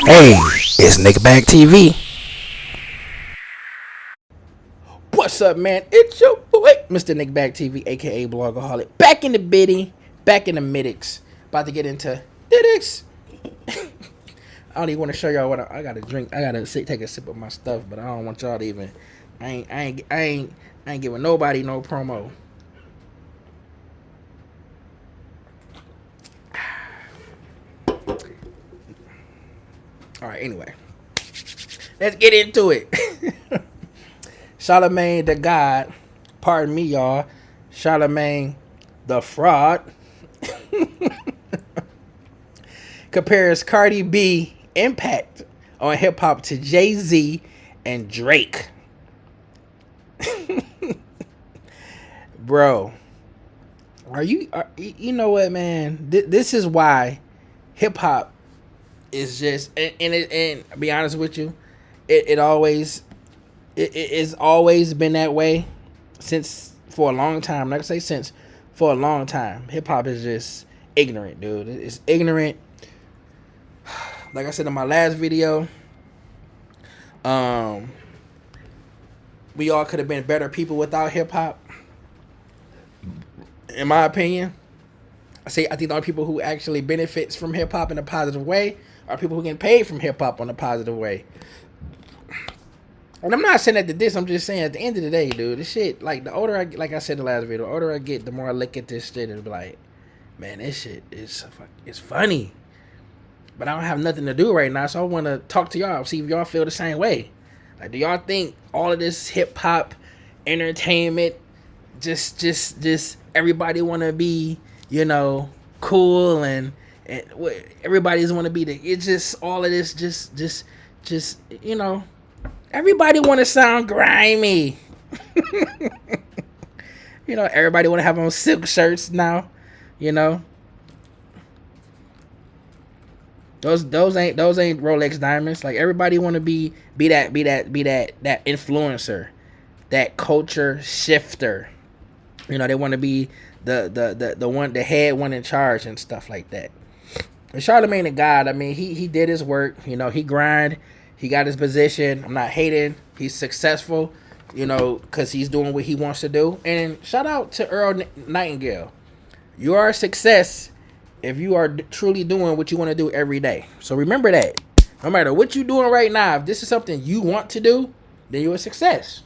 Hey, it's Nickback TV. What's up, man? It's your boy, Mr. Nickback TV, aka Blogaholic. Back in the biddy, back in the middix. About to get into diddicks. I don't even want to show y'all what I gotta drink. I gotta take a sip of my stuff, but I don't want y'all to even. I ain't giving nobody no promo. All right, anyway, let's get into it. Charlamagne the God, pardon me, y'all. Charlamagne the fraud compares Cardi B impact on hip hop to Jay-Z and Drake. Bro, you know what, man? This is why hip hop is just and I'll be honest with you, it's always been that way since for a long time. I'm not gonna say since, for a long time. Hip hop is just ignorant, dude. It's ignorant. Like I said in my last video, we all could have been better people without hip hop. In my opinion, I think the only people who actually benefits from hip hop in a positive way are people who get paid from hip hop on a positive way. And I'm not saying that to this. I'm just saying at the end of the day, dude, this shit, like the older like I said in the last video, the older I get, the more I look at this shit and be like, man, this shit is it's funny. But I don't have nothing to do right now, so I want to talk to y'all, see if y'all feel the same way. Like, do y'all think all of this hip hop entertainment, just everybody want to be, cool and everybody's want to be it's just all of this, just everybody want to sound grimy. Everybody want to have on silk shirts now. Those ain't Rolex diamonds. Like, everybody want to be that influencer, that culture shifter. They want to be the head one in charge and stuff like that. And Charlamagne the God, I mean, he did his work. He grind. He got his position. I'm not hating. He's successful, because he's doing what he wants to do. And shout out to Earl Nightingale. You are a success if you are truly doing what you want to do every day. So remember that. No matter what you're doing right now, if this is something you want to do, then you're a success.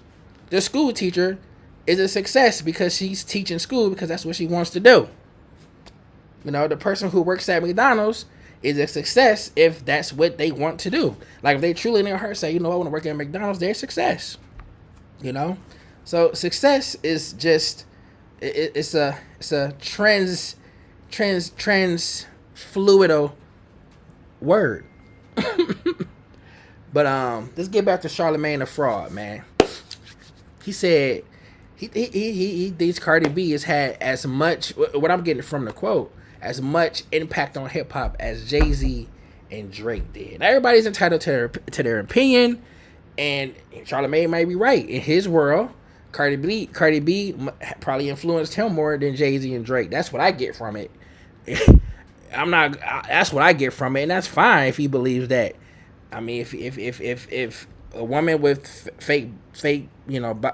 The school teacher is a success because she's teaching school because that's what she wants to do. The person who works at McDonald's is a success if that's what they want to do. Like, if they truly in their heart say, I want to work at McDonald's, they're a success. So success is just it's a trans fluido word. But let's get back to Charlamagne the fraud, man. He said he thinks Cardi B has had as much, what I'm getting from the quote, as much impact on hip hop as Jay-Z and Drake did. Now, everybody's entitled to their opinion, and Charlamagne might be right. In his world, Cardi B probably influenced him more than Jay-Z and Drake. That's what I get from it. That's what I get from it, and that's fine if he believes that. I mean, if a woman with fake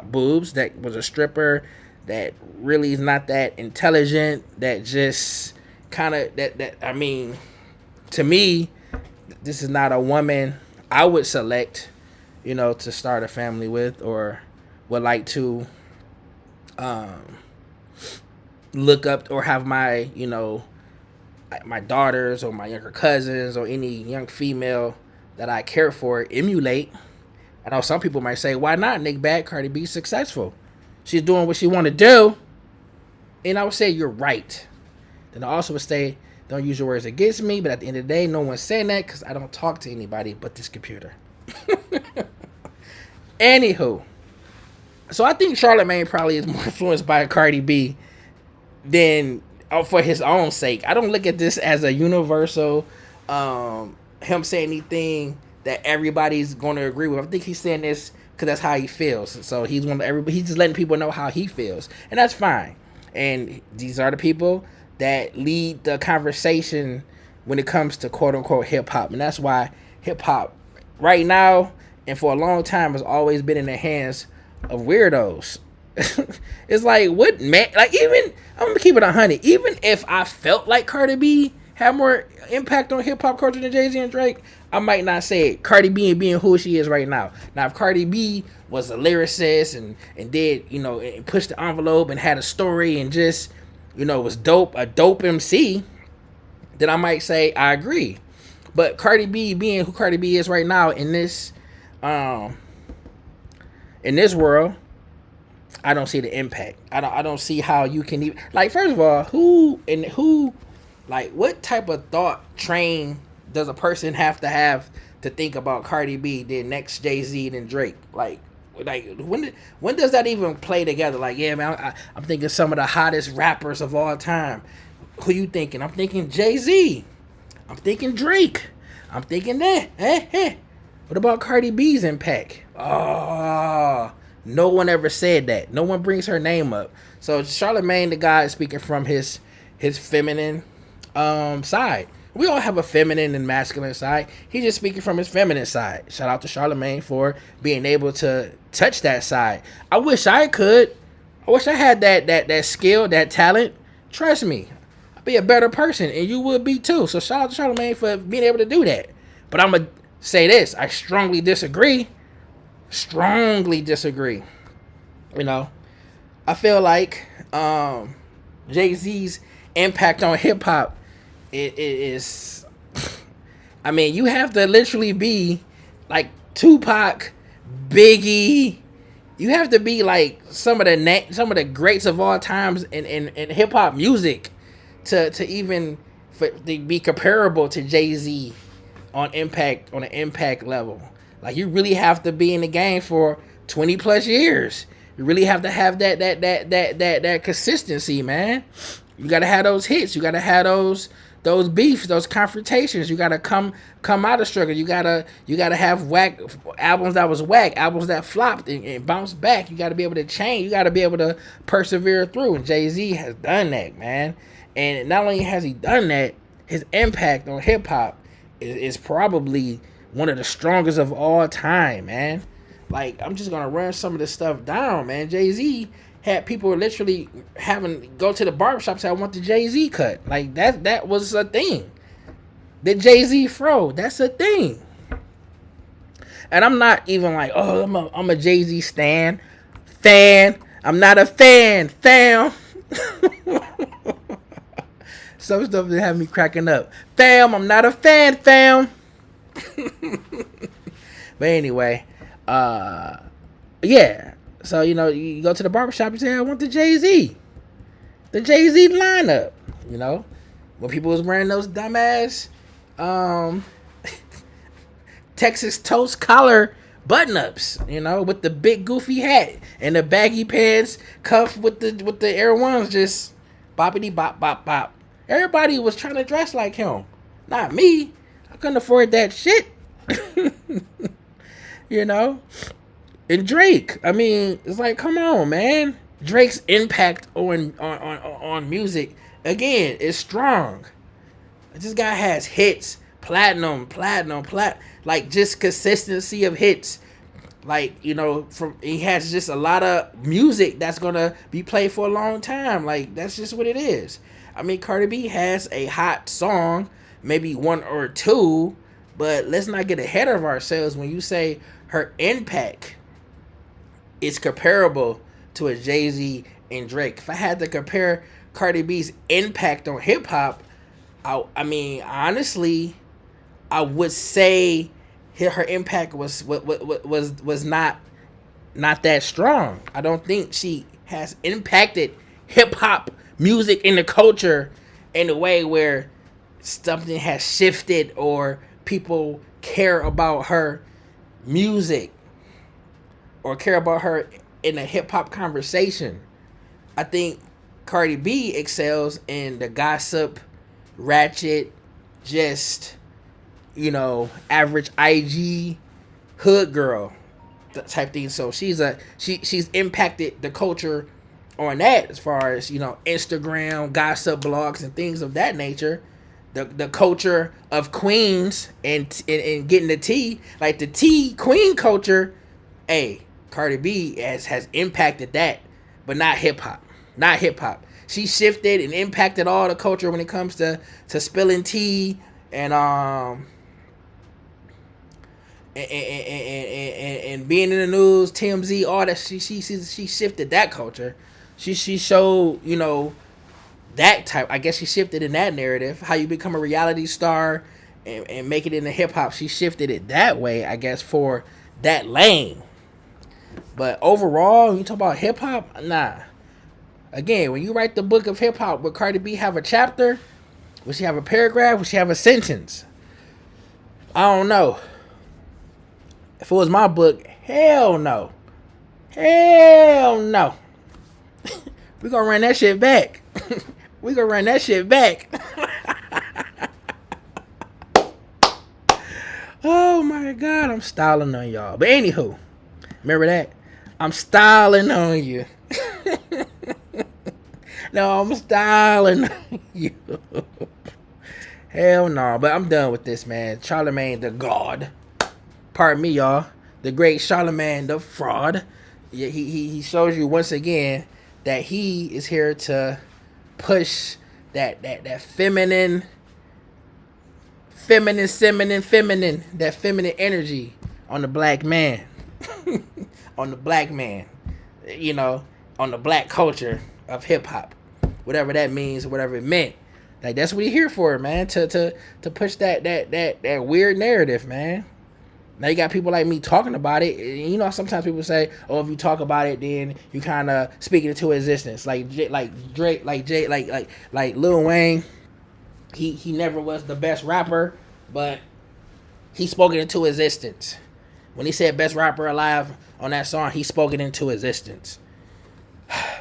boobs that was a stripper, that really is not that intelligent, that just kind of I mean, to me, this is not a woman I would select, to start a family with, or would like to look up, or have my my daughters or my younger cousins or any young female that I care for emulate. I know some people might say, why not, Nick Bad? Cardi B successful. She's doing what she want to do. And I would say, you're right. Then I also would say, don't use your words against me. But at the end of the day, no one's saying that because I don't talk to anybody but this computer. Anywho. So I think Charlamagne probably is more influenced by Cardi B than for his own sake. I don't look at this as a universal, him saying anything that everybody's going to agree with. I think he's saying this because that's how he feels. So he's just letting people know how he feels, and that's fine. And these are the people that lead the conversation when it comes to quote unquote hip hop, and that's why hip hop right now and for a long time has always been in the hands of weirdos. It's like, what, man? Like, even I'm gonna keep it 100. Even if I felt like Cardi B had more impact on hip hop culture than Jay-Z and Drake, I might not say it. Cardi B and being who she is right now. Now, if Cardi B was a lyricist and did, you know, and pushed the envelope and had a story and just, you know, was a dope MC, then I might say I agree. But Cardi B being who Cardi B is right now in this world, I don't see the impact. I don't see how you can even, like, first of all, like, what type of thought train does a person have to think about Cardi B, then next Jay-Z, then Drake? Like when does that even play together? Like, yeah, man, I'm thinking some of the hottest rappers of all time. Who you thinking? I'm thinking Jay-Z. I'm thinking Drake. I'm thinking that. What about Cardi B's impact? Oh, no one ever said that. No one brings her name up. So Charlamagne, the guy, is speaking from his feminine side. We all have a feminine and masculine side. He's just speaking from his feminine side. Shout out to Charlamagne for being able to touch that side. I wish I could. I wish I had that skill, that talent. Trust me, I'd be a better person, and you would be too. So shout out to Charlamagne for being able to do that. But I'm gonna say this: I strongly disagree. Strongly disagree. You know, I feel like Jay-Z's impact on hip hop it is. I mean, you have to literally be like Tupac, Biggie. You have to be like some of the greats of all times in hip hop music to even to be comparable to Jay-Z on an impact level. Like, you really have to be in the game for 20 plus years. You really have to have that consistency, man. You gotta have those hits. You gotta have those beefs, those confrontations. You gotta come out of struggle. You gotta have whack albums that was whack, albums that flopped and bounced back. You gotta be able to change. You gotta be able to persevere through. And Jay-Z has done that, man. And not only has he done that, his impact on hip hop is probably one of the strongest of all time, man. Like, I'm just gonna run some of this stuff down, man. Jay-Z had people literally go to the barbershop and say, I want the Jay-Z cut. Like, that was a thing. The Jay-Z fro, that's a thing. And I'm not even like, oh, I'm a Jay-Z fan. I'm not a fan, fam. Some stuff that have me cracking up. Fam, I'm not a fan, fam. But anyway, yeah. So, you know, you go to the barbershop and say, I want the Jay-Z lineup. You know, when people was wearing those dumbass Texas toast collar button-ups, you know, with the big goofy hat and the baggy pants cuffed with the Air Ones just boppity bop bop bop. Everybody was trying to dress like him. Not me. I couldn't afford that shit. You know? And Drake, I mean, it's like, come on, man. Drake's impact on music, again, is strong. This guy has hits, platinum, like, just consistency of hits. Like, you know, he has just a lot of music that's gonna be played for a long time. Like, that's just what it is. I mean, Cardi B has a hot song, maybe one or two, but let's not get ahead of ourselves when you say her impact is comparable to a Jay-Z and Drake. If I had to compare Cardi B's impact on hip hop, I mean, honestly, I would say her impact was not that strong. I don't think she has impacted hip hop music in the culture in a way where something has shifted or people care about her music or care about her in a hip hop conversation. I think Cardi B excels in the gossip, ratchet, just, you know, average IG hood girl type thing. So she's impacted the culture on that, as far as, you know, Instagram, gossip blogs and things of that nature. the culture of queens and getting the tea, like the tea queen culture. Hey, Cardi B has impacted that, but not hip hop. Not hip hop. She shifted and impacted all the culture when it comes to spilling tea and and being in the news, TMZ, all that. She shifted that culture. She showed, you know, that type. I guess she shifted in that narrative. How you become a reality star and make it into hip hop. She shifted it that way, I guess, for that lane. But overall, when you talk about hip hop, nah. Again, when you write the book of hip hop, would Cardi B have a chapter? Would she have a paragraph? Would she have a sentence? I don't know. If it was my book, hell no. Hell no. We gonna run that shit back. We gonna run that shit back. Oh my God, I'm styling on y'all. But anywho, remember that? I'm styling on you. No, I'm styling on you. Hell no, but I'm done with this, man. Charlamagne the God. Pardon me, y'all. The great Charlamagne the fraud. Yeah, he shows you once again that he is here to push that feminine, that feminine energy on the black man. On the black man. You know, on the black culture of hip hop. Whatever that means, whatever it meant. Like, that's what you're here for, man. To push that weird narrative, man. Now you got people like me talking about it. You know, sometimes people say, "Oh, if you talk about it, then you kind of speak it into existence." Like Drake, like Lil Wayne. He never was the best rapper, but he spoke it into existence. When he said "best rapper alive" on that song, he spoke it into existence.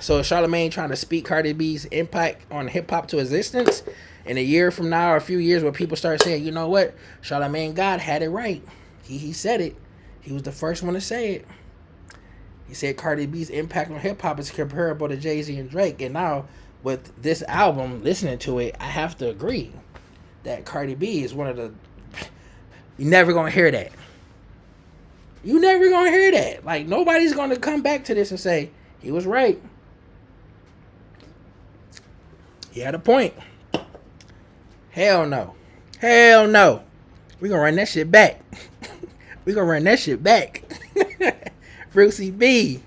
So Charlamagne trying to speak Cardi B's impact on hip hop to existence in a year from now or a few years, where people start saying, "You know what? Charlamagne God had it right. He said it. He was the first one to say it. He said Cardi B's impact on hip hop is comparable to Jay-Z and Drake." And now with this album, listening to it, I have to agree that Cardi B is one of the... You're never going to hear that. You never going to hear that. Like, nobody's going to come back to this and say, he was right. He had a point. Hell no. Hell no. We gonna run that shit back. We gonna run that shit back. Brucey B.